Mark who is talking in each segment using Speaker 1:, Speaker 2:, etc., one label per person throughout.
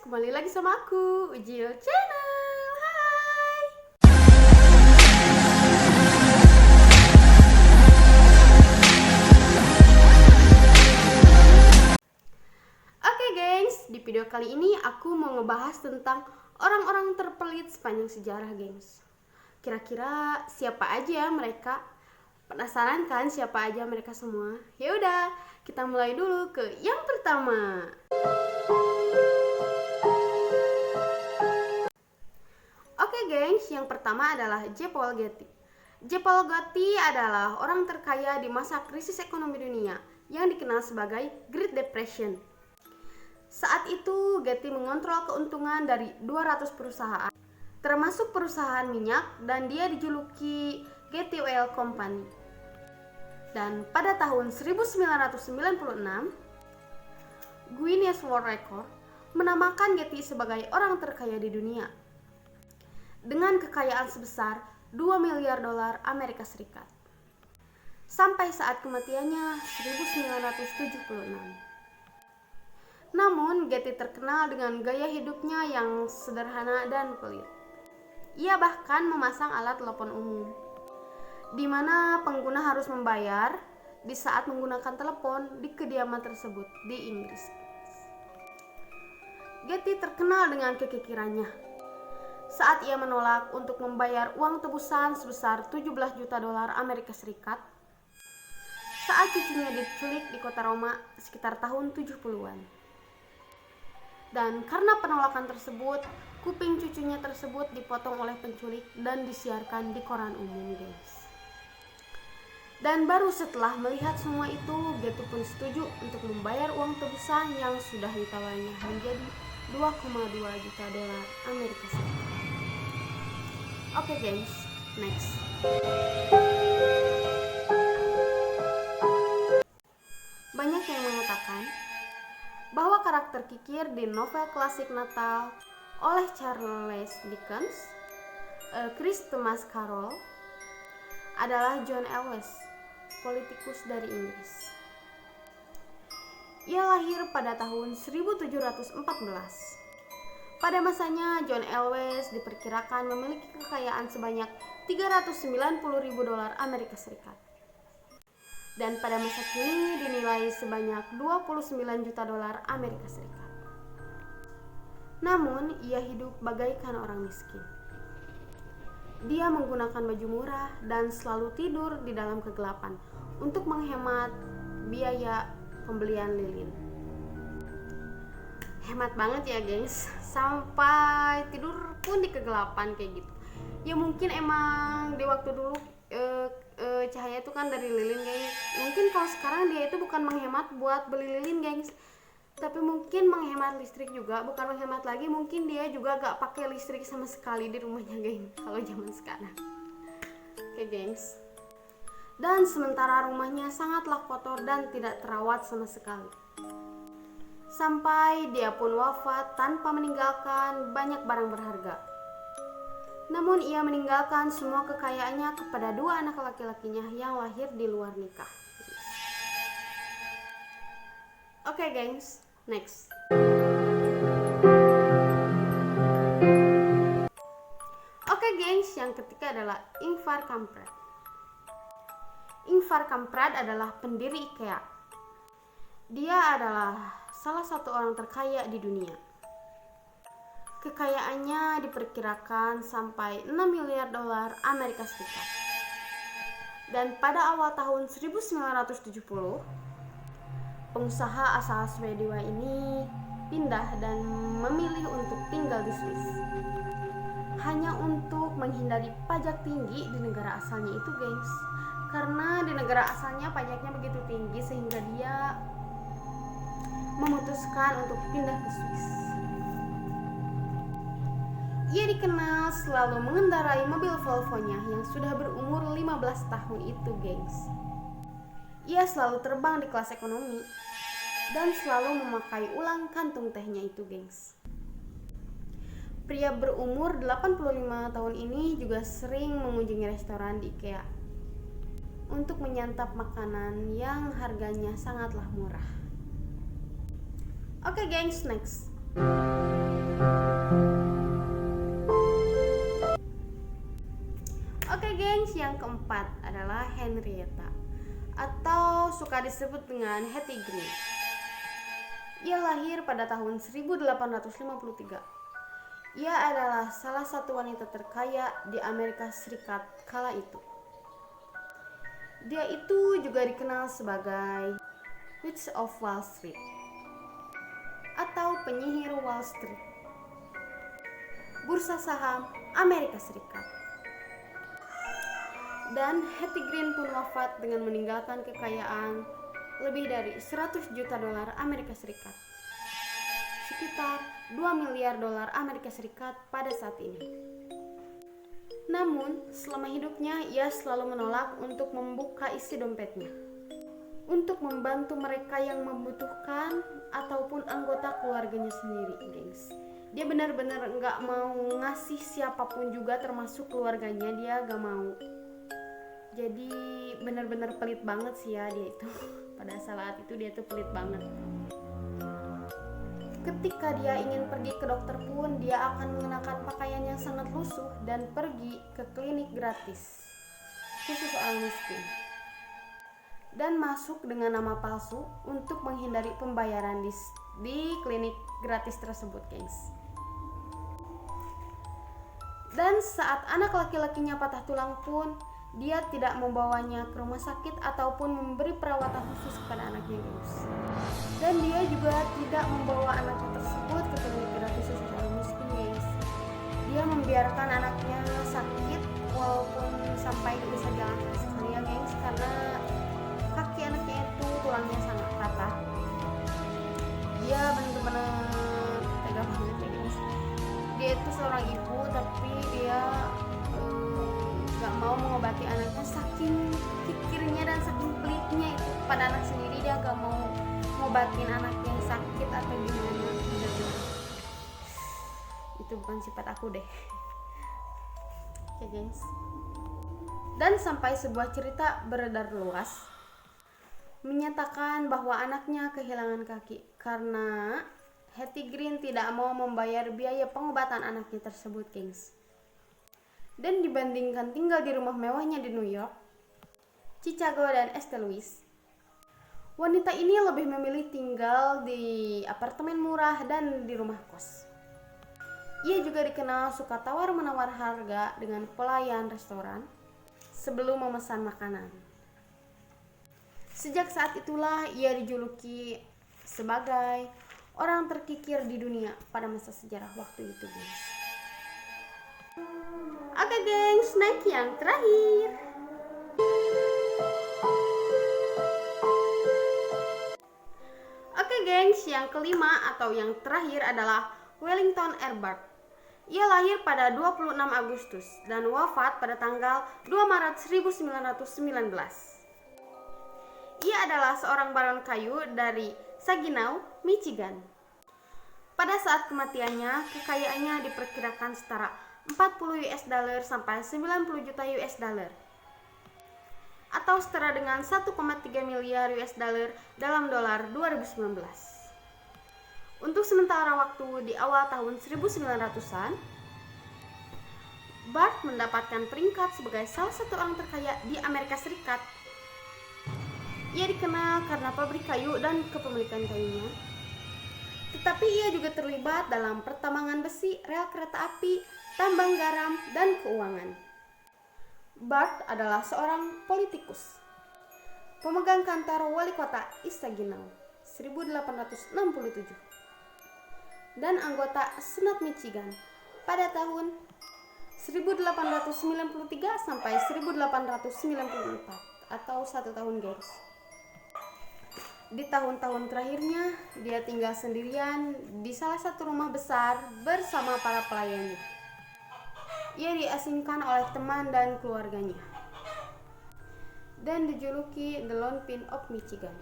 Speaker 1: kembali lagi sama aku, Ujil Channel. Hai. Oke gengs, di video kali ini aku mau ngebahas tentang orang-orang terpelit sepanjang sejarah gengs. Kira-kira siapa aja mereka? Penasaran kan siapa aja mereka semua? Ya udah, kita mulai dulu ke yang pertama. Oke gengs, yang pertama adalah J. Paul Getty. J. Paul Getty adalah orang terkaya di masa krisis ekonomi dunia yang dikenal sebagai Great Depression. Saat itu Getty mengontrol keuntungan dari 200 perusahaan, termasuk perusahaan minyak, dan dia dijuluki Getty Oil Company. Dan pada tahun 1996, Guinness World Record menamakan Getty sebagai orang terkaya di dunia dengan kekayaan sebesar 2 miliar dolar Amerika Serikat. Sampai saat kematiannya 1976. Namun, Getty terkenal dengan gaya hidupnya yang sederhana dan pelit. Ia bahkan memasang alat telepon umum, di mana pengguna harus membayar di saat menggunakan telepon di kediaman tersebut di Inggris. Getty terkenal dengan kekikirannya saat ia menolak untuk membayar uang tebusan sebesar 17 juta dolar Amerika Serikat saat cucunya diculik di kota Roma sekitar tahun 70-an. Dan karena penolakan tersebut, kuping cucunya tersebut dipotong oleh penculik dan disiarkan di koran umum, guys. Dan baru setelah melihat semua itu, Getty pun setuju untuk membayar uang tebusan yang sudah ditawarnya menjadi 2,2 juta dolar Amerika Serikat. Oke guys, next. Banyak yang mengatakan bahwa karakter kikir di novel klasik Natal oleh Charles Dickens, Chris Thomas Carroll, adalah John Elwes, politikus dari Inggris. Ia lahir pada tahun 1714. Pada masanya, John Elwes diperkirakan memiliki kekayaan sebanyak 390.000 dolar Amerika Serikat. Dan pada masa kini dinilai sebanyak 29 juta dolar Amerika Serikat. Namun, ia hidup bagaikan orang miskin. Dia menggunakan baju murah dan selalu tidur di dalam kegelapan untuk menghemat biaya pembelian lilin. Hemat banget ya guys, sampai tidur pun di kegelapan kayak gitu. Ya mungkin emang di waktu dulu cahaya itu kan dari lilin guys. Mungkin kalau sekarang dia itu bukan menghemat buat beli lilin guys, tapi mungkin menghemat listrik juga. Bukan menghemat lagi, mungkin dia juga gak pakai listrik sama sekali di rumahnya guys kalau zaman sekarang. Oke guys. Dan sementara rumahnya sangatlah kotor dan tidak terawat sama sekali. Sampai dia pun wafat tanpa meninggalkan banyak barang berharga. Namun ia meninggalkan semua kekayaannya kepada 2 anak laki-lakinya yang lahir di luar nikah. Oke gengs, next. Oke gengs, yang ketiga adalah Ingvar Kamprad. Ingvar Kamprad adalah pendiri IKEA. Dia adalah salah satu orang terkaya di dunia. Kekayaannya diperkirakan sampai 6 miliar dolar Amerika Serikat. Dan pada awal tahun 1970, pengusaha asal Swedia ini pindah dan memilih untuk tinggal di Swiss. Hanya untuk menghindari pajak tinggi di negara asalnya itu, gengs. Karena di negara asalnya pajaknya begitu tinggi sehingga dia memutuskan untuk pindah ke Swiss. Ia dikenal selalu mengendarai mobil Volvo-nya yang sudah berumur 15 tahun itu, gengs. Ia selalu terbang di kelas ekonomi dan selalu memakai ulang kantung tehnya itu, gengs. Pria berumur 85 tahun ini juga sering mengunjungi restoran di IKEA untuk menyantap makanan yang harganya sangatlah murah. Oke gengs, next. Oke gengs, yang keempat adalah Henrietta, atau suka disebut dengan Hetty Green. Ia lahir pada tahun 1853. Ia adalah salah satu wanita terkaya di Amerika Serikat kala itu. Dia itu juga dikenal sebagai Witch of Wall Street atau penyihir Wall Street, bursa saham Amerika Serikat. Dan Hetty Green pun wafat dengan meninggalkan kekayaan lebih dari 100 juta dolar Amerika Serikat, sekitar 2 miliar dolar Amerika Serikat pada saat ini. Namun, selama hidupnya ia selalu menolak untuk membuka isi dompetnya untuk membantu mereka yang membutuhkan ataupun anggota keluarganya sendiri, gengs. Dia benar-benar nggak mau ngasih siapapun juga, termasuk keluarganya dia gak mau. Jadi benar-benar pelit banget sih ya dia itu. Pada saat itu dia tuh pelit banget. Ketika dia ingin pergi ke dokter pun, dia akan mengenakan pakaian yang sangat lusuh dan pergi ke klinik gratis khusus orang miskin, dan masuk dengan nama palsu untuk menghindari pembayaran di klinik gratis tersebut, gengs. Dan saat anak laki-lakinya patah tulang pun, dia tidak membawanya ke rumah sakit ataupun memberi perawatan khusus kepada anaknya, guys. Dan dia juga tidak membawa anaknya tersebut ke klinik gratis khusus orang miskin, guys. Dia membiarkan anaknya sakit walaupun sampai tidak bisa jalan sekali ya, guys, karena kaki anaknya itu tulangnya sangat patah. Dia benar-benar tega banget ya, guys. Dia itu seorang ibu, tapi dia gak mau mengobati anaknya, saking kikirnya dan saking pelitnya itu pada anak sendiri. Dia gak mau ngobatin anak yang sakit atau gimana. Itu bukan sifat aku deh. Oke, gengs. Dan sampai sebuah cerita beredar luas menyatakan bahwa anaknya kehilangan kaki karena Hetty Green tidak mau membayar biaya pengobatan anaknya tersebut, gengs. Dan dibandingkan tinggal di rumah mewahnya di New York, Chicago, dan St. Louis, wanita ini lebih memilih tinggal di apartemen murah dan di rumah kos. Ia juga dikenal suka tawar-menawar harga dengan pelayan restoran sebelum memesan makanan. Sejak saat itulah ia dijuluki sebagai orang terkikir di dunia pada masa sejarah waktu itu, guys. Oke, gengs, next yang terakhir. Oke, gengs, yang kelima atau yang terakhir adalah Wellington Erbert. Ia lahir pada 26 Agustus dan wafat pada tanggal 2 Maret 1919. Ia adalah seorang baron kayu dari Saginaw, Michigan. Pada saat kematiannya, kekayaannya diperkirakan setara 40 US dollar sampai 90 juta US dollar, atau setara dengan 1,3 miliar US dollar dalam dolar 2019. Untuk sementara waktu di awal tahun 1900-an, Bart mendapatkan peringkat sebagai salah satu orang terkaya di Amerika Serikat. Ia dikenal karena pabrik kayu dan kepemilikan kayunya, tetapi ia juga terlibat dalam pertambangan besi, rel kereta api, tambang garam, dan keuangan. Bart adalah seorang politikus, pemegang kantor wali kota Saginaw 1867, dan anggota Senat Michigan pada tahun 1893 sampai 1894 atau 1 tahun, guys. Di tahun-tahun terakhirnya, dia tinggal sendirian di salah satu rumah besar bersama para pelayannya. Ia diasingkan oleh teman dan keluarganya dan dijuluki The Lone Pin of Michigan.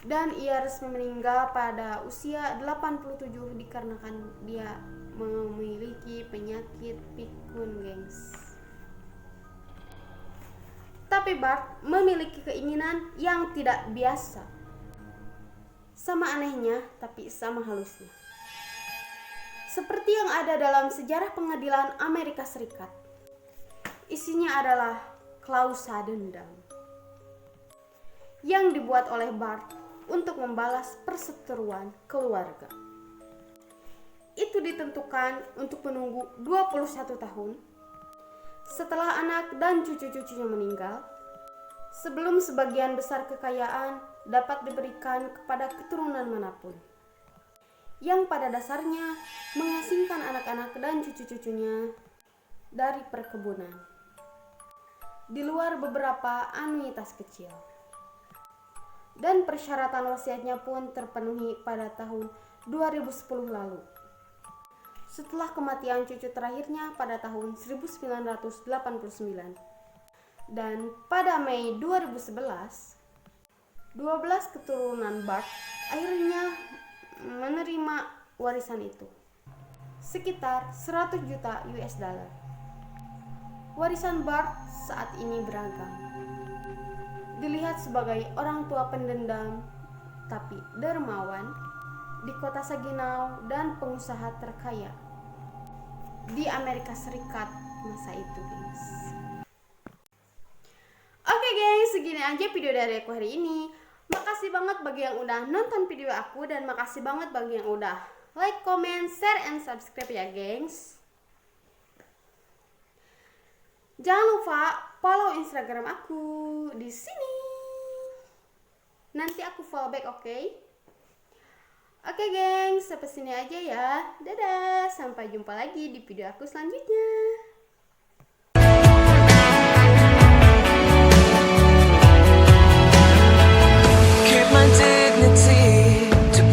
Speaker 1: Dan ia resmi meninggal pada usia 87 dikarenakan dia memiliki penyakit pikun, gengs. Tapi Bart memiliki keinginan yang tidak biasa. Sama anehnya, tapi sama halusnya. seperti yang ada dalam sejarah pengadilan Amerika Serikat. Isinya adalah klausa dendam yang dibuat oleh Bart untuk membalas perseteruan keluarga. Itu ditentukan untuk menunggu 21 tahun setelah anak dan cucu-cucunya meninggal, sebelum sebagian besar kekayaan dapat diberikan kepada keturunan manapun, yang pada dasarnya mengasingkan anak-anak dan cucu-cucunya dari perkebunan, di luar beberapa anuitas kecil. Dan persyaratan wasiatnya pun terpenuhi pada tahun 2010 lalu, setelah kematian cucu terakhirnya pada tahun 1989. Dan pada Mei 2011, 12 keturunan Bart akhirnya menerima warisan itu, sekitar 100 juta US dollar. Warisan Bart saat ini beragam. Dilihat sebagai orang tua pendendam tapi dermawan di kota Saginaw dan pengusaha terkaya di Amerika Serikat masa itu, guys. Oke guys, segini aja video dari aku hari ini. Makasih banget bagi yang udah nonton video aku, dan makasih banget bagi yang udah like, comment, share, and subscribe ya, gengs. Jangan lupa follow Instagram aku di sini. Nanti aku follow back, oke? Oke gengs, sampai sini aja ya. Dadah, sampai jumpa lagi di video aku selanjutnya.